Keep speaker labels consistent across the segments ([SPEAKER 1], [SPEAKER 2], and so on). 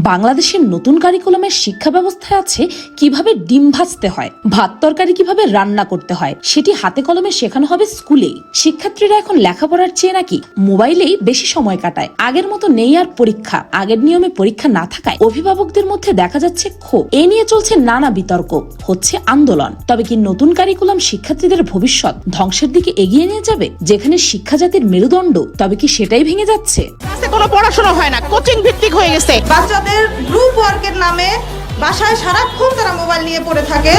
[SPEAKER 1] বাংলাদেশের নতুন কারিকুলামের শিক্ষা ব্যবস্থায় আছে কিভাবে ডিম ভাজতে হয়, ভাত তরকারি কিভাবে রান্না করতে হয়, সেটি হাতে কলমে শেখানো হবে স্কুলেই। শিক্ষার্থীরা এখন লেখাপড়ার চেয়ে নাকি মোবাইলেই বেশি সময় কাটায়। আগের মতো নেই আর পরীক্ষা। আগের নিয়মে পরীক্ষা না থাকায় অভিভাবকদের মধ্যে দেখা যাচ্ছে ক্ষোভ। এ নিয়ে চলছে নানা বিতর্ক, হচ্ছে আন্দোলন। তবে কি নতুন কারিকুলাম শিক্ষার্থীদের ভবিষ্যৎ ধ্বংসের দিকে এগিয়ে নিয়ে যাবে? যেখানে শিক্ষা জাতির মেরুদণ্ড, তবে কি সেটাই ভেঙে যাচ্ছে?
[SPEAKER 2] কোনো পড়াশোনা হয় না, কোচিং ভিত্তিক হয়ে গেছে।
[SPEAKER 3] বাচ্চাদের গ্রুপ ওয়ার্কের নামে বাসায় সারাক্ষণ তারা মোবাইল নিয়ে পড়ে থাকে।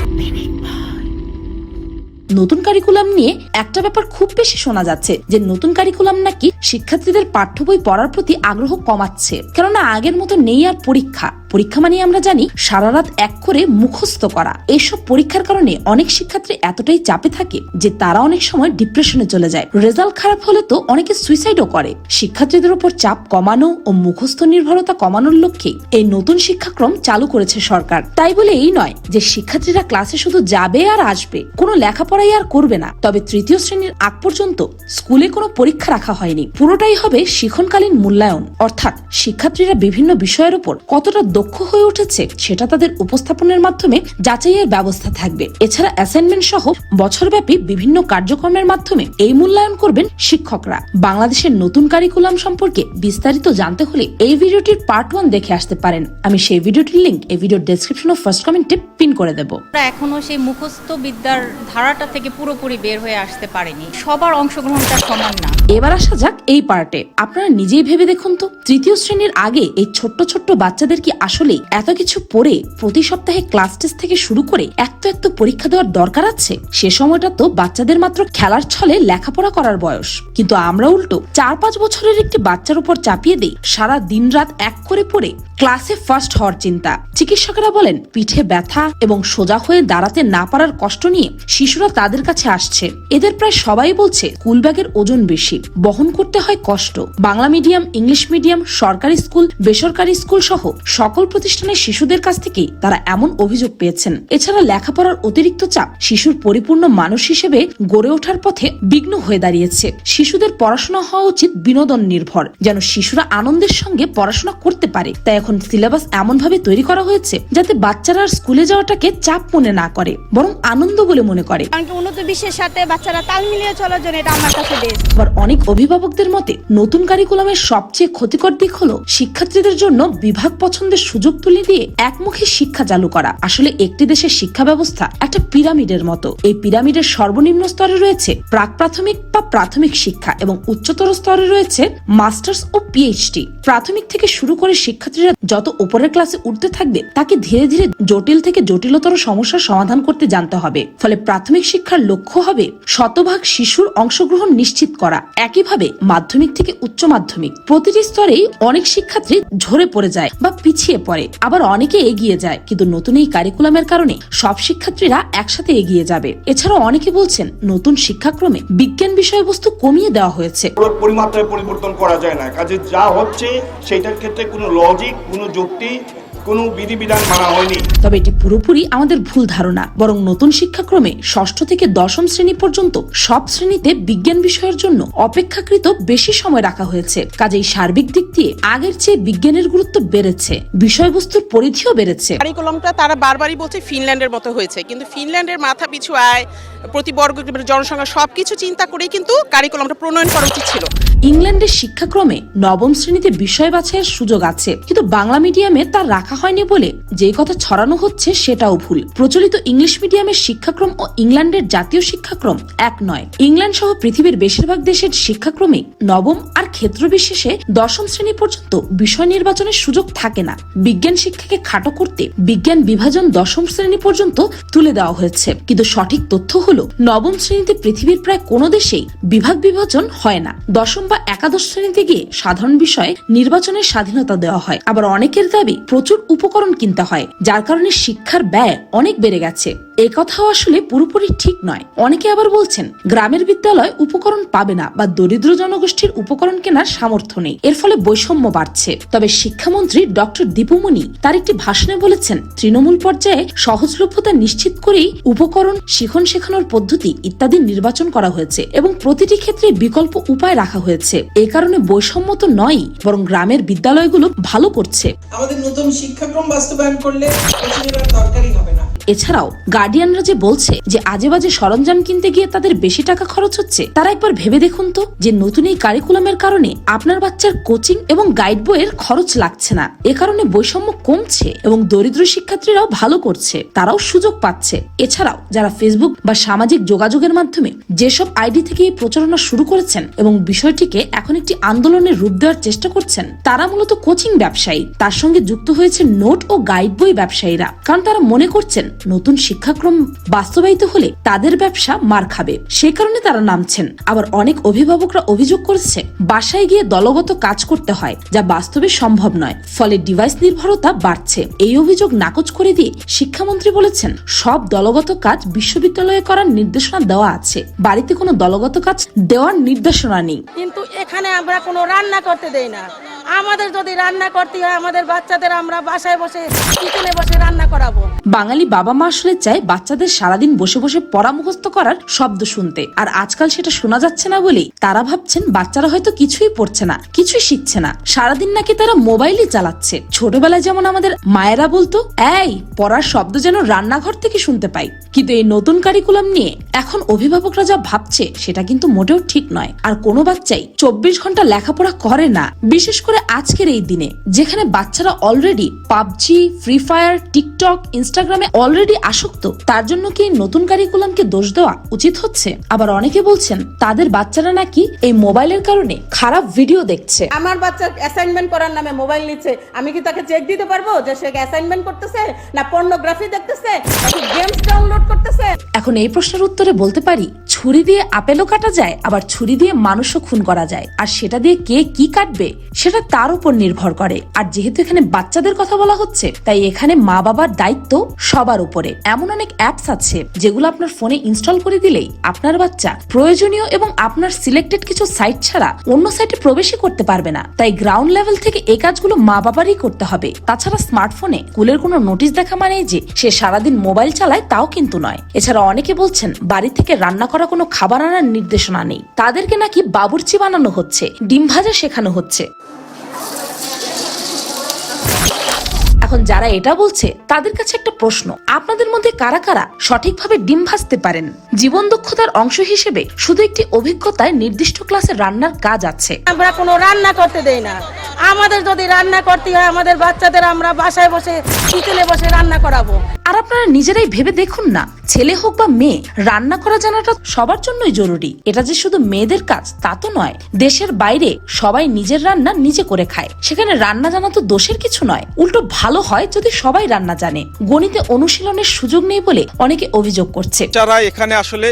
[SPEAKER 1] নতুন কারিকুলাম নিয়ে একটা ব্যাপার খুব বেশি শোনা যাচ্ছে যে নতুন কারিকুলাম নাকি শিক্ষার্থীদের পাঠ্য বই পড়ার প্রতি আগ্রহ কমাচ্ছে। কেননা আগের মতো নেই আর পরীক্ষা। পরীক্ষা মানে আমরা জানি সারা রাত এক করে মুখস্থ করা। এইসব পরীক্ষার কারণে অনেক শিক্ষার্থী এতটাই চাপে থাকে যে তারা অনেক সময় ডিপ্রেশনে চলে যায়। রেজাল্ট খারাপ হলে তো অনেকে সুইসাইডও করে। শিক্ষার্থীদের উপর চাপ কমানো ও মুখস্থ নির্ভরতা কমানোর লক্ষ্যে এই নতুন শিক্ষাক্রম চালু করেছে সরকার। তাই বলে এই নয় যে শিক্ষার্থীরা ক্লাসে শুধু যাবে আর আসবে, কোনো লেখাপড়াই আর করবে না। তবে তৃতীয় শ্রেণীর আগ পর্যন্ত স্কুলে কোনো পরীক্ষা রাখা হয়নি। পুরোটাই হবে শিক্ষণকালীন মূল্যায়ন। অর্থাৎ শিক্ষার্থীরা বিভিন্ন বিষয়ের উপর কতটা দক্ষ হয়ে উঠেছে সেটা তাদের উপস্থাপনের মাধ্যমে যাচাইয়ের ব্যবস্থা থাকবে। এছাড়া অ্যাসাইনমেন্ট সহ বছরব্যাপী বিভিন্ন কার্যক্রমের মাধ্যমে এই মূল্যায়ন করবেন শিক্ষকরা। বাংলাদেশের নতুন কারিকুলাম সম্পর্কে বিস্তারিত জানতে হলে এই ভিডিওটির পার্ট 1 দেখে আসতে পারেন। আমি সেই ভিডিওটির লিংক এই ভিডিওর ডেসক্রিপশন ও ফার্স্ট কমেন্টে পিন করে দেব।
[SPEAKER 4] এখনো সেই মুখস্থ বিদ্যার ধারাটা থেকে পুরোপুরি বের হয়ে আসতে পারেনি। সবার অংশগ্রহণটা সমান না।
[SPEAKER 1] এবার আসা যাক এই পার্টে। আপনারা নিজেই ভেবে দেখুন তো, তৃতীয় শ্রেণীর আগে এই ছোট্ট ছোট্ট বাচ্চাদের কি আসলে এত কিছু পড়ে প্রতি সপ্তাহে ক্লাস টেস্ট থেকে শুরু করে একটু পরীক্ষা দেওয়ার দরকার আছে? সে সময়টা তো বাচ্চাদের মাত্র খেলার ছলে লেখাপড়া করার বয়স। কিন্তু আমরা উল্টো 4-5 বছরের একটি বাচ্চার উপর চাপিয়ে দেই সারা দিন রাত এক করে পড়ে ক্লাসে ফার্স্ট হওয়ার চিন্তা। চিকিৎসকেরা বলেন পিঠে ব্যথা এবং সোজা হয়ে দাঁড়াতে না পারার কষ্ট নিয়ে শিশুরা তাদের কাছে আসছে। এদের প্রায় সবাই বলছে স্কুল ব্যাগের ওজন বেশি, বহন করতে হয় কষ্ট। বাংলা মিডিয়াম, ইংলিশ মিডিয়াম, সরকারি স্কুল, বেসরকারি স্কুল সহ সকল প্রতিষ্ঠানের শিশুদের কাছ থেকে তারা এমন অভিযোগ পেয়েছেন। এছাড়া লেখাপড়ার অতিরিক্ত চাপ শিশুর পরিপূর্ণ মানুষ হিসেবে গড়ে ওঠার পথে বিঘ্ন হয়ে দাঁড়িয়েছে। শিশুদের পড়াশোনা হওয়া উচিত বিনোদন নির্ভর, যেন শিশুরা আনন্দের সঙ্গে পড়াশোনা করতে পারে। তাই এখন সিলেবাস এমন ভাবে তৈরি করা হয়েছে যাতে বাচ্চারা স্কুলে যাওয়াটাকে চাপ মনে না করে, বরং আনন্দ বলে মনে করে।
[SPEAKER 5] উন্নত বিশ্বের সাথে বাচ্চারা তাল মিলিয়ে চলার জন্য এটা আমার কাছে বেস্ট।
[SPEAKER 1] আবার অনেক অভিভাবকদের মতে নতুন কারিকুলামের সবচেয়ে ক্ষতিকর দিক হলো শিক্ষার্থীদের জন্য বিভাগ পছন্দের সুযোগ তুলে দিয়ে একমুখী শিক্ষা চালু করা। আসলে একটি দেশের শিক্ষা ব্যবস্থা একটা পিরামিডের মতো। এই পিরামিডের সর্বনিম্ন স্তরে রয়েছে প্রাক প্রাথমিক বা প্রাথমিক শিক্ষা এবং উচ্চতর স্তরে রয়েছে মাস্টার্স ও পিএইচডি। প্রাথমিক থেকে শুরু করে শিক্ষার্থীরা যত উপরের ক্লাসে উঠতে থাকবে তাকে ধীরে ধীরে জটিল থেকে জটিলতর সমস্যার সমাধান করতে জানতে হবে। ফলে প্রাথমিক শিক্ষার লক্ষ্য হবে শতভাগ শিশুর অংশগ্রহণ নিশ্চিত করা। একইভাবে মাধ্যমিক থেকে উচ্চ মাধ্যমিক প্রতিটি স্তরেই অনেক শিক্ষার্থী ঝরে পড়ে যায় বা পিছিয়ে পড়ে, আবার অনেকে এগিয়ে যায়। কিন্তু নতুন এই কারিকুলামের কারণে সব শিক্ষার্থীরা একসাথে এগিয়ে যাবে। এছাড়াও অনেকে বলছেন নতুন শিক্ষাক্রমে বিজ্ঞান বিষয়বস্তু কমিয়ে দেওয়া হয়েছে।
[SPEAKER 6] পরিমাত্রায় পরিবর্তন করা যায় না। কাজে যা হচ্ছে সেটার ক্ষেত্রে কোনো লজিক, কোনো যুক্তি, কোনো বিধিবিধান মানা হয়নি।
[SPEAKER 1] তবে এটি পুরোপুরি আমাদের ভুল ধারণা। বরং নতুন শিক্ষাক্রমে 6ষ্ঠ থেকে 10ম শ্রেণী পর্যন্ত সব শ্রেণীতে বিজ্ঞান বিষয়ের জন্য অপেক্ষাকৃত বেশি সময় রাখা হয়েছে। কাজেই সার্বিক দিক দিয়ে আগের চেয়ে বিজ্ঞানের গুরুত্ব বেড়েছে, বিষয়বস্তুর পরিধিও বেড়েছে।
[SPEAKER 2] কারিকুলামটা তারা বারবারই বলছে ফিনল্যান্ডের মতো হয়েছে, কিন্তু ফিনল্যান্ডের মাথা পিছু আয়, প্রতি বর্গ জনসংখ্যা সবকিছু চিন্তা করেই কিন্তু কারিকুলামটা প্রণয়ন করা উচিত ছিল।
[SPEAKER 1] ইংল্যান্ডের শিক্ষাক্রমে 9ম শ্রেণীতে বিষয় বাছাইয়ের সুযোগ আছে, কিন্তু বাংলা মিডিয়ামে তা রাখা হয়নি বলে যে কথা ছড়ানো হচ্ছে সেটাও ভুল। প্রচলিত ইংলিশ মিডিয়ামের শিক্ষাক্রম ও ইংল্যান্ডের জাতীয় শিক্ষাক্রম এক নয়। ইংল্যান্ড সহ পৃথিবীর বেশিরভাগ দেশের শিক্ষাক্রমে 9ম আর ক্ষেত্র বিশেষে 10ম শ্রেণী পর্যন্ত বিষয় নির্বাচনের সুযোগ থাকে না। বিজ্ঞান শিক্ষাকে খাটো করতে বিজ্ঞান বিভাজন 10ম শ্রেণী পর্যন্ত তুলে দেওয়া হয়েছে। কিন্তু সঠিক তথ্য হলো 9ম শ্রেণীতে পৃথিবীর প্রায় কোনো দেশেই বিভাগ বিভাজন হয় না। 10ম বা একাদশ শ্রেণীতে গিয়ে সাধারণ বিষয়ে নির্বাচনের স্বাধীনতা দেওয়া হয়। আবার অনেকের দাবি প্রচুর উপকরণ কিনতে হয়, যার কারণে শিক্ষার ব্যয় অনেক বেড়ে গেছে। এই কথাও আসলে পুরোপুরি ঠিক নয়। অনেকে আবার বলছেন গ্রামের বিদ্যালয় উপকরণ পাবে না বা দরিদ্র জনগোষ্ঠীর উপকরণ কেনার সামর্থ্য নেই, এর ফলে বৈষম্য বাড়ছে। তবে শিক্ষামন্ত্রী ডক্টর দীপুমণি তার একটি ভাষণে বলেছেন তৃণমূল পর্যায়ে সহজলভ্যতা নিশ্চিত করেই উপকরণ, শিখন শেখানোর বানানোর পদ্ধতি ইত্যাদি নির্বাচন করা হয়েছে এবং প্রতিটি ক্ষেত্রে বিকল্প উপায় রাখা হয়েছে। এ কারণে বৈষম্য তো নয়, বরং গ্রামের বিদ্যালয়গুলো ভালো করছে।
[SPEAKER 7] আমাদের নতুন শিক্ষাক্রম বাস্তবায়ন করলে কোচিংয়ের আর দরকারই হবে না।
[SPEAKER 1] এছাড়াও গার্ডিয়ানরা যে বলছে যে আজে বাজে সরঞ্জাম কিনতে গিয়ে তাদের বেশি টাকা খরচ হচ্ছে, তারা একবার ভেবে দেখুন তো যে নতুন এই কারিকুলামের কারণে আপনার বাচ্চার কোচিং এবং গাইড বইয়ের খরচ লাগছে না। এ কারণে বৈষম্য কমছে এবং দরিদ্র শিক্ষার্থীরাও ভালো করছে, তারাও সুযোগ পাচ্ছে। এছাড়াও যারা ফেসবুক বা সামাজিক যোগাযোগের মাধ্যমে যেসব আইডি থেকে এই প্রচারণা শুরু করেছেন এবং বিষয়টিকে এখন একটি আন্দোলনের রূপ দেওয়ার চেষ্টা করছেন, তারা মূলত কোচিং ব্যবসায়ী। তার সঙ্গে যুক্ত হয়েছে নোট ও গাইড বই ব্যবসায়ীরা, কারণ তারা মনে করছেন নতুন শিক্ষাক্রম বাস্তবায়িত হলে তাদের ব্যবসা মার খাবে, সে কারণে তারা নামছেন। আবার অনেক অভিভাবকরা অভিযোগ করেছে বাসায় গিয়ে দলগত কাজ করতে হয়, যা বাস্তবে সম্ভব নয়, ফলে ডিভাইস নির্ভরতা বাড়ছে। এই অভিযোগ নাকচ করে দিয়ে শিক্ষামন্ত্রী বলেছেন সব দলগত কাজ বিশ্ববিদ্যালয়ে করার নির্দেশনা দেওয়া আছে, বাড়িতে কোনো দলগত কাজ দেওয়ার নির্দেশনা নেই।
[SPEAKER 8] কিন্তু এখানে আমরা কোনো রান্না করতে দেই না। আমাদের যদি রান্না করতে হয় আমাদের বাচ্চাদের আমরা বাসায় বসে কিচেনে বসে রান্না করাবো।
[SPEAKER 1] বাঙালি বাবা মা আসলে চায় বাচ্চাদের সারাদিন বসে বসে পড়া মুখস্থ করার শব্দ শুনতে, আর আজকাল সেটা শোনা যাচ্ছে না বলেই তারা ভাবছেন বাচ্চারা হয়তো কিছুই পড়ছে না, কিছুই শিখছে না, সারাদিন নাকি তারা মোবাইলই চালাচ্ছে। ছোটবেলায় যেমন আমাদের মায়েরা বলতো এই পড়ার শব্দ যেন রান্নাঘর থেকে শুনতে পাই, কিন্তু এই নতুন কারিকুলাম নিয়ে এখন অভিভাবকরা যা ভাবছে সেটা কিন্তু মোটেও ঠিক নয়। আর কোনো বাচ্চাই 24 ঘন্টা লেখাপড়া করে না, বিশেষ করে আজকের এই দিনে যেখানে বাচ্চারা already PUBG, free fire, TikTok, ইনস্টাগ্রামে অলরেডি আসক্ত। তার জন্য কি নতুন কারিকুলামকে দোষ দেওয়া উচিত হচ্ছে? আবার অনেকে বলছেন তাদের বাচ্চারা নাকি এই মোবাইলের কারণে খারাপ ভিডিও দেখছে।
[SPEAKER 8] আমার বাচ্চা অ্যাসাইনমেন্ট করার নামে মোবাইল নিচ্ছে, আমি কি তাকে চেক দিতে পারবো যে সে অ্যাসাইনমেন্ট করতেছে না পর্নোগ্রাফি দেখতেছে নাকি গেমস ডাউনলোড করতেছে?
[SPEAKER 1] এখন এই প্রশ্নের উত্তরে বলতে পারি ছুরি দিয়ে আপেলও কাটা যায়, আবার ছুরি দিয়ে মানুষও খুন করা যায়, আর সেটা দিয়ে কে কি কাটবে সেটা তার উপর নির্ভর করে। আর যেহেতু এখানে বাচ্চাদের কথা বলা হচ্ছে, তাই এখানে মা বাবার দায়িত্ব সবার উপরে। এমন অনেক অ্যাপস আছে যেগুলো আপনার ফোনে ইনস্টল করে দিলেই আপনার বাচ্চা প্রয়োজনীয় এবং আপনার সিলেক্টেড কিছু সাইট ছাড়া অন্য সাইটে প্রবেশই করতে পারবে না। তাই গ্রাউন্ড লেভেল থেকে এই কাজগুলো মা বাবারই করতে হবে। তাছাড়া স্মার্টফোনে স্কুলের কোনো নোটিশ দেখা মানেই যে সে সারাদিন মোবাইল চালায় তাও কিন্তু নয়। এছাড়া অনেকে বলছেন বাড়ি থেকে রান্না করা কোনো খাবার আনার নির্দেশনা নেই, তাদেরকে নাকি বাবুর্চি বানানো হচ্ছে, ডিম ভাজা শেখানো হচ্ছে। এখন যারা এটা বলছে তাদের কাছে একটা প্রশ্ন, আপনাদের মধ্যে কারা কারা সঠিকভাবে ডিম ভাজতে পারেন? জীবন দক্ষতার অংশ হিসেবে শুধু একটি অভিজ্ঞতায় নির্দিষ্ট ক্লাসে রান্নার কাজ আছে।
[SPEAKER 8] আমরা কোনো রান্না করতে দেই না। আমাদের যদি রান্না করতে হয় আমাদের বাচ্চাদের আমরা বাসায় বসে কিচেনে বসে রান্না করাবো।
[SPEAKER 1] আর আপনারা নিজেরাই ভেবে দেখুন না, ছেলে হোক বা মেয়ে, রান্না করা জানাটা সবার জন্যই জরুরি। এটা যে শুধু মেয়েদের কাজ তা তো নয়। দেশের বাইরে সবাই নিজের রান্না নিজে করে খায়, সেখানে রান্না জানা তো দোষের কিছু নয়, উল্টো ভালো হয় যদি সবাই রান্না জানে। গণিতে অনুশীলনের সুযোগ নেই বলে অনেকে অভিযোগ করছে।
[SPEAKER 9] যারা এখানে আসলে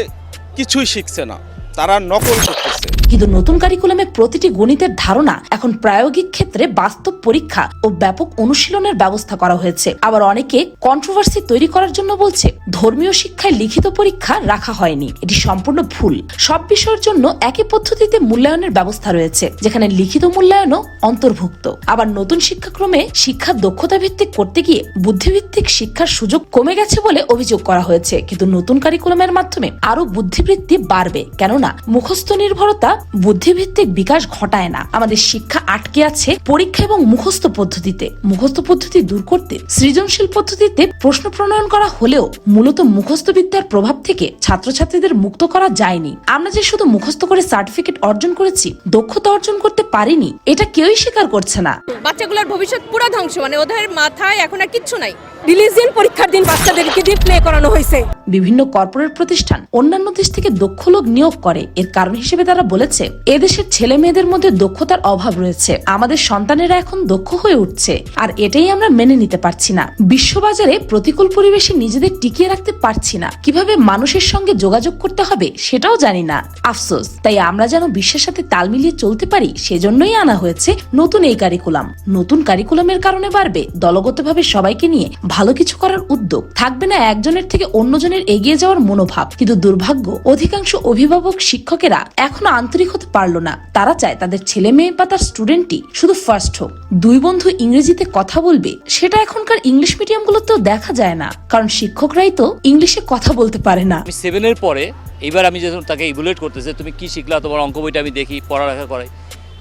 [SPEAKER 9] কিছুই শিখছে না, তারা নকল করতেছে।
[SPEAKER 1] কিন্তু নতুন কারিকুলামে প্রতিটি গণিতের ধারণা এখন প্রায়োগিক ক্ষেত্রে বাস্তব পরীক্ষা ও ব্যাপক অনুশীলনের ব্যবস্থা করা হয়েছে। আবার অনেকে কন্ট্রোভার্সি তৈরি করার জন্য বলছে ধর্মীয় শিক্ষায় লিখিত পরীক্ষা রাখা হয়নি, এটি সম্পূর্ণ ভুল। সব বিষয়ের জন্য একই পদ্ধতিতে মূল্যায়নের ব্যবস্থা রয়েছে, যেখানে লিখিত মূল্যায়নও অন্তর্ভুক্ত। আবার নতুন শিক্ষাক্রমে শিক্ষার দক্ষতা ভিত্তিক করতে গিয়ে বুদ্ধিভিত্তিক শিক্ষার সুযোগ কমে গেছে বলে অভিযোগ করা হয়েছে। কিন্তু নতুন কারিকুলামের মাধ্যমে আরো বুদ্ধিবৃত্তি বাড়বে, কেননা মুখস্থ নির্ভরতা বুদ্ধিভিত্তিক বিকাশ ঘটায় না। আমাদের শিক্ষা আটকে আছে পরীক্ষা এবং মুখস্থ পদ্ধতিতে। মুখস্থ পদ্ধতি দূর করতে সৃজনশীল পদ্ধতিতে প্রশ্ন প্রণয়ন করা হলেও মূলত মুখস্থ বিদ্যার প্রভাব থেকে ছাত্রছাত্রীদের মুক্ত করা যায়নি। আমরা যে শুধু মুখস্থ করে সার্টিফিকেট অর্জন করেছি, দক্ষতা অর্জন করতে পারিনি, এটা কেউই স্বীকার করছে না।
[SPEAKER 10] বাচ্চাগুলোর ভবিষ্যৎ পুরো ধ্বংস, মানে ওদের মাথায় এখন আর কিচ্ছু নাই। রিলিজিয়ান পরীক্ষার দিন বাচ্চাদেরকে দিয়ে প্লে করানো হয়েছে।
[SPEAKER 1] বিভিন্ন কর্পোরেট প্রতিষ্ঠান অন্যান্য দেশ থেকে দক্ষ লোক নিয়োগ করে। এর কারণ হিসেবে তারা বলেছে এদেশের ছেলে মেয়েদের মধ্যে দক্ষতার অভাব রয়েছে, আমাদের সন্তানেরা এখন দক্ষ হয়ে উঠছে, আর এটাই আমরা মেনে নিতে পারছি না। বিশ্ববাজারে প্রতিকূল পরিবেশে নিজেদের টিকিয়ে রাখতে পারছি না, কিভাবে মানুষের সঙ্গে যোগাযোগ করতে হবে সেটাও জানি না। আফসোস। তাই আমরা যেন বিশ্বের সাথে তাল মিলিয়ে চলতে পারি, সেজন্যই আনা হয়েছে নতুন এই কারিকুলাম। নতুন কারিকুলামের কারণে বাড়বে দলগতভাবে সবাইকে নিয়ে ভালো কিছু করার উদ্যোগ, থাকবে না একজনের থেকে অন্যজনের এগিয়ে যাওয়ার মনোভাব। কিন্তু দুর্ভাগ্য, অধিকাংশ অভিভাবক শিক্ষকেরা এখনো আন্তরিক হতে পারলো না। তারা চায় তাদের ছেলে মেয়ে বা তার স্টুডেন্টই শুধু ফার্স্ট হোক। দুই বন্ধু ইংরেজিতে কথা বলবে, সেটা এখনকার ইংলিশ মিডিয়াম গুলোতেও দেখা দেখা যায় না, কারণ শিক্ষকরাই তো ইংলিশে কথা বলতে পারে না।
[SPEAKER 11] আমি 7-এর পরে এবার আমি যখন তাকে ইভ্যালুয়েট করতেছে, তুমি কি শিখলা, তোমার অঙ্ক বইটা আমি দেখি, পড়ালেখা করাই,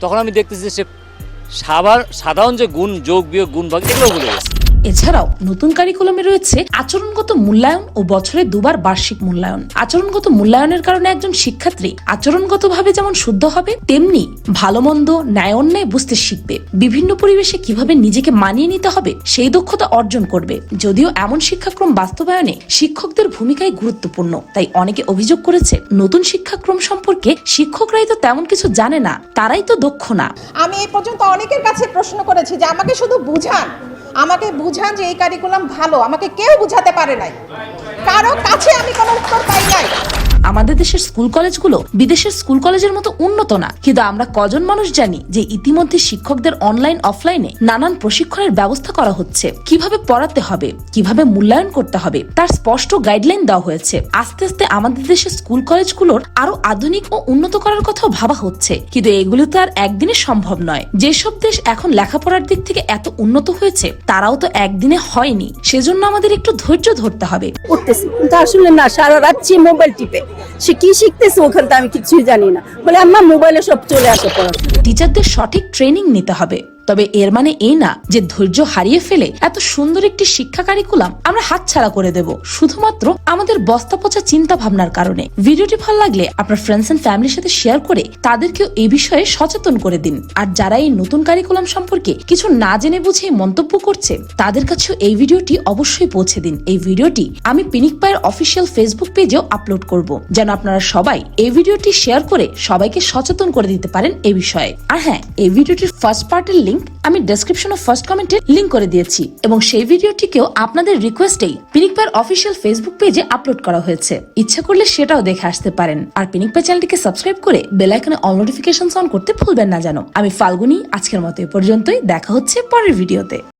[SPEAKER 11] তখন আমি দেখতেছি সে সাধারণ যে গুণ, যোগ বিয়োগ, গুণ ভাগ, এগুলো ভুলে গেছে।
[SPEAKER 1] এছাড়াও নতুন কারিকুলামে রয়েছে আচরণগত মূল্যায়ন ও বছরে 2 বার বার্ষিক মূল্যায়ন। আচরণগত মূল্যায়নের কারণে একজন শিক্ষার্থী আচরণগতভাবে যেমন শুদ্ধ হবে, তেমনি ভালো মন্দ, ন্যায় অন্যায় বুঝতে শিখবে। বিভিন্ন পরিবেশে কিভাবে নিজেকে মানিয়ে নিতে হবে সেই দক্ষতা অর্জন করবে। যদিও এমন শিক্ষাক্রম বাস্তবায়নে শিক্ষকদের ভূমিকাই গুরুত্বপূর্ণ, তাই অনেকে অভিযোগ করেছে নতুন শিক্ষাক্রম সম্পর্কে শিক্ষকরাই তো তেমন কিছু জানে না, তারাই তো দক্ষ না।
[SPEAKER 3] আমি এই পর্যন্ত অনেকের কাছে প্রশ্ন করেছি যে আমাকে শুধু বুঝান যে এই কারিকুলাম ভালো, আমাকে কেউ বুঝাতে পারে নাই, কারো কাছে আমি কোনো উত্তর পাই নাই।
[SPEAKER 1] আমাদের দেশের স্কুল কলেজগুলো বিদেশের স্কুল কলেজের মতো উন্নত না, কিন্তু আমরা কজন মানুষ জানি যে ইতিমধ্যে শিক্ষকদের অনলাইন অফলাইনে নানান প্রশিক্ষণের ব্যবস্থা করা হচ্ছে। কিভাবে পড়াতে হবে, কিভাবে মূল্যায়ন করতে হবে, তার স্পষ্ট গাইডলাইন দেওয়া হয়েছে। আস্তে আস্তে আমাদের দেশের স্কুল কলেজগুলোর আরো আধুনিক ও উন্নত করার কথাও ভাবা হচ্ছে, কিন্তু এগুলো তো আর একদিনে সম্ভব নয়। যেসব দেশ এখন লেখাপড়ার দিক থেকে এত উন্নত হয়েছে, তারাও তো একদিনে হয়নি। সেজন্য আমাদের একটু ধৈর্য ধরতে হবে।
[SPEAKER 8] উঠতেছি কিন্তু আসলে না, সারা রাত মোবাইল টিপে সে কি শিখতেছে ওখান থেকে আমি কিছুই জানি না, বলে আম্মা মোবাইলে সব চলে আসে পড়াশোনা।
[SPEAKER 1] টিচারদের সঠিক ট্রেনিং নিতে হবে, তবে এর মানে এই না যে ধৈর্য হারিয়ে ফেলে এত সুন্দর একটি শিক্ষা কারিকুলাম আমরা হাতছাড়া করে দেব শুধুমাত্র আমাদের বস্তা পচা চিন্তা ভাবনার কারণে। ভিডিওটি ভালো লাগলে আপনার ফ্রেন্ডস এন্ড ফ্যামিলির সাথে শেয়ার করে তাদেরকেও এই বিষয়ে সচেতন করে দিন। আর যারা এই নতুন কারিকুলাম সম্পর্কে কিছু না জেনে বুঝে মন্তব্য করছে, তাদের কাছেও এই ভিডিওটি অবশ্যই পৌঁছে দিন। এই ভিডিওটি আমি পিনিক পায়ের অফিসিয়াল ফেসবুক পেজেও আপলোড করব, যেন আপনারা সবাই এই ভিডিওটি শেয়ার করে সবাইকে সচেতন করে দিতে পারেন এই বিষয়ে। আর হ্যাঁ, এই ভিডিওটির ফার্স্ট পার্টের লিংক আমি ডেসক্রিপশন ও ফার্স্ট কমেন্টে লিংক করে দিয়েছি, এবং সেই ভিডিওটিকেও আপনাদের রিকোয়েস্টেই পিনিক পায়ের অফিসিয়াল ফেসবুক পেজে আপলোড করা হয়েছে। ইচ্ছা করলে সেটাও দেখে আসতে পারেন। আর পিনিক পায় চ্যানেলটিকে সাবস্ক্রাইব করে বেল আইকনে অল নোটিফিকেশনস অন করতে ভুলবেন না যেন। আমি ফাল্গুনি, আজকের মতো এ পর্যন্তই। দেখা হচ্ছে পরের ভিডিওতে।